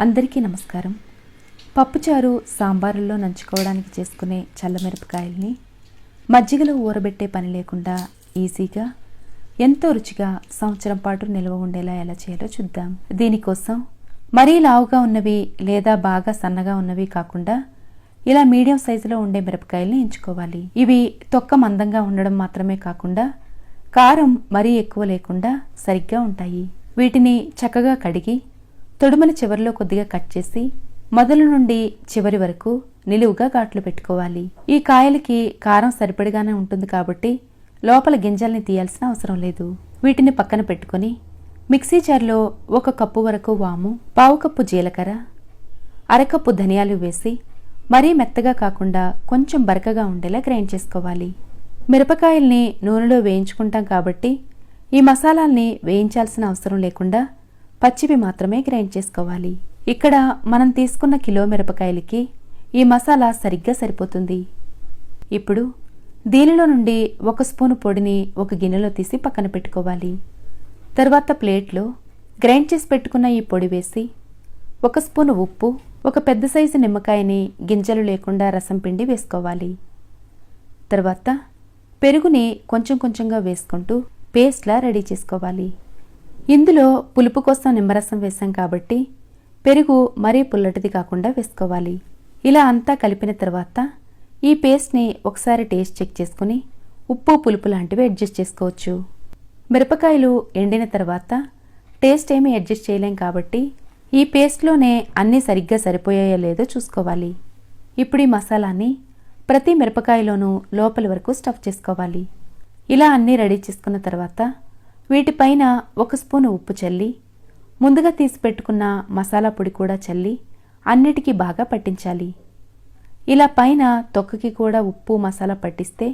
అందరికీ నమస్కారం. పప్పుచారు సాంబారుల్లో నంచుకోవడానికి చేసుకునే చల్లమిరపకాయల్ని మజ్జిగలో ఊరబెట్టే పని లేకుండా ఈజీగా ఎంతో రుచిగా సంవత్సరం పాటు నిల్వ ఉండేలా ఎలా చేయాలో చూద్దాం. దీనికోసం మరీ లావుగా ఉన్నవి లేదా బాగా సన్నగా ఉన్నవి కాకుండా ఇలా మీడియం సైజులో ఉండే మిరపకాయల్ని ఎంచుకోవాలి. ఇవి తొక్క మందంగా ఉండడం మాత్రమే కాకుండా కారం మరీ ఎక్కువ లేకుండా సరిగ్గా ఉంటాయి. వీటిని చక్కగా కడిగి తొడుమల చివరిలో కొద్దిగా కట్ చేసి మొదలు నుండి చివరి వరకు నిలువుగా ఘాట్లు పెట్టుకోవాలి. ఈ కాయలకి కారం సరిపడిగానే ఉంటుంది కాబట్టి లోపల గింజల్ని తీయాల్సిన అవసరం లేదు. వీటిని పక్కన పెట్టుకుని మిక్సీ జార్లో 1 కప్పు వరకు వాము, 1/2 కప్పు జీలకర్ర, 1/2 కప్పు ధనియాలు వేసి మరీ మెత్తగా కాకుండా కొంచెం బరకగా ఉండేలా గ్రైండ్ చేసుకోవాలి. మిరపకాయల్ని నూనెలో వేయించుకుంటాం కాబట్టి ఈ మసాలాల్ని వేయించాల్సిన అవసరం లేకుండా పచ్చివి మాత్రమే గ్రైండ్ చేసుకోవాలి. ఇక్కడ మనం తీసుకున్న కిలో మిరపకాయలకి ఈ మసాలా సరిగ్గా సరిపోతుంది. ఇప్పుడు దీనిలో నుండి 1 స్పూను పొడిని ఒక గిన్నెలో తీసి పక్కన పెట్టుకోవాలి. తర్వాత ప్లేట్లో గ్రైండ్ చేసి పెట్టుకున్న ఈ పొడి వేసి 1 స్పూను ఉప్పు, 1 పెద్ద సైజు నిమ్మకాయని గింజలు లేకుండా రసం పిండి వేసుకోవాలి. తర్వాత పెరుగుని కొంచెం కొంచెంగా వేసుకుంటూ పేస్ట్లా రెడీ చేసుకోవాలి. ఇందులో పులుపు కోసం నిమ్మరసం వేసాం కాబట్టి పెరుగు మరీ పుల్లటిది కాకుండా వేసుకోవాలి. ఇలా అంతా కలిపిన తర్వాత ఈ పేస్ట్ని ఒకసారి టేస్ట్ చెక్ చేసుకుని ఉప్పు పులుపు లాంటివి అడ్జస్ట్ చేసుకోవచ్చు. మిరపకాయలు ఎండిన తర్వాత టేస్ట్ ఏమీ అడ్జస్ట్ చేయలేం కాబట్టి ఈ పేస్ట్లోనే అన్నీ సరిగ్గా సరిపోయాయో లేదో చూసుకోవాలి. ఇప్పుడు ఈ మసాలాని ప్రతి మిరపకాయలోనూ లోపలి వరకు స్టఫ్ చేసుకోవాలి. ఇలా అన్నీ రెడీ చేసుకున్న తర్వాత వీటిపైన 1 స్పూను ఉప్పు చల్లి ముందుగా తీసి పెట్టుకున్న మసాలా పొడి కూడా చల్లి అన్నిటికీ బాగా పట్టించాలి. ఇలా పైన తొక్కకి కూడా ఉప్పు మసాలా పట్టిస్తే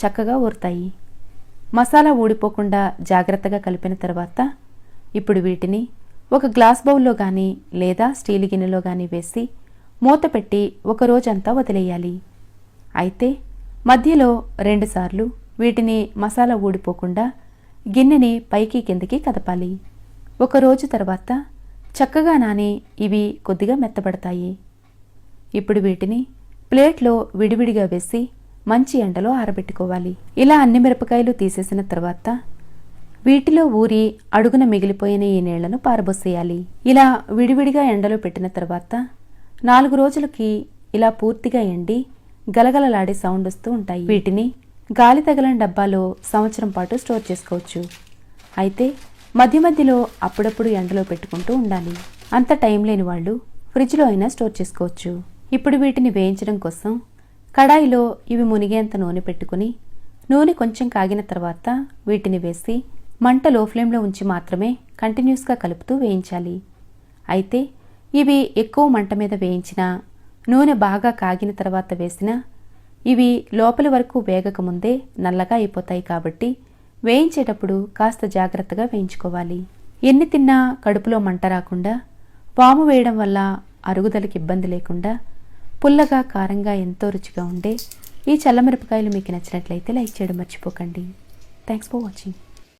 చక్కగా ఊరుతాయి. మసాలా ఊడిపోకుండా జాగ్రత్తగా కలిపిన తర్వాత ఇప్పుడు వీటిని ఒక గ్లాస్ బౌల్లో కానీ లేదా స్టీల్ గిన్నెలో కానీ వేసి మూత పెట్టి 1 రోజంతా వదిలేయాలి. అయితే మధ్యలో 2 సార్లు వీటిని మసాలా ఊడిపోకుండా గిన్నెని పైకి కిందకి కదపాలి. 1 రోజు తర్వాత చక్కగా నాని ఇవి కొద్దిగా మెత్తబడతాయి. ఇప్పుడు వీటిని ప్లేట్లో విడివిడిగా వేసి మంచి ఎండలో ఆరబెట్టుకోవాలి. ఇలా అన్ని మిరపకాయలు తీసేసిన తర్వాత వీటిలో ఊరి అడుగున మిగిలిపోయిన ఈ నీళ్లను పారబోసేయాలి. ఇలా విడివిడిగా ఎండలో పెట్టిన తర్వాత 4 రోజులకి ఇలా పూర్తిగా ఎండి గలగలలాడే సౌండ్ వస్తూ ఉంటాయి. వీటిని గాలి తగలని డబ్బాలో సంవత్సరం పాటు స్టోర్ చేసుకోవచ్చు. అయితే మధ్య మధ్యలో అప్పుడప్పుడు ఎండలో పెట్టుకుంటూ ఉండాలి. అంత టైం లేని వాళ్ళు ఫ్రిడ్జ్లో అయినా స్టోర్ చేసుకోవచ్చు. ఇప్పుడు వీటిని వేయించడం కోసం కడాయిలో ఇవి మునిగేంత నూనె పెట్టుకుని నూనె కొంచెం కాగిన తర్వాత వీటిని వేసి మంట లో ఫ్లేమ్లో ఉంచి మాత్రమే కంటిన్యూస్గా కలుపుతూ వేయించాలి. అయితే ఇవి ఎక్కువ మంట మీద వేయించినా నూనె బాగా కాగిన తర్వాత వేసినా ఇవి లోపలి వరకు వేగకముందే నల్లగా అయిపోతాయి కాబట్టి వేయించేటప్పుడు కాస్త జాగ్రత్తగా వేయించుకోవాలి. ఎన్ని తిన్నా కడుపులో మంట రాకుండా వాము వేయడం వల్ల అరుగుదలకి ఇబ్బంది లేకుండా పుల్లగా కారంగా ఎంతో రుచిగా ఉండే ఈ చల్లమిరపకాయలు మీకు నచ్చినట్లయితే లైక్ చేయడం మర్చిపోకండి. Thanks for watching.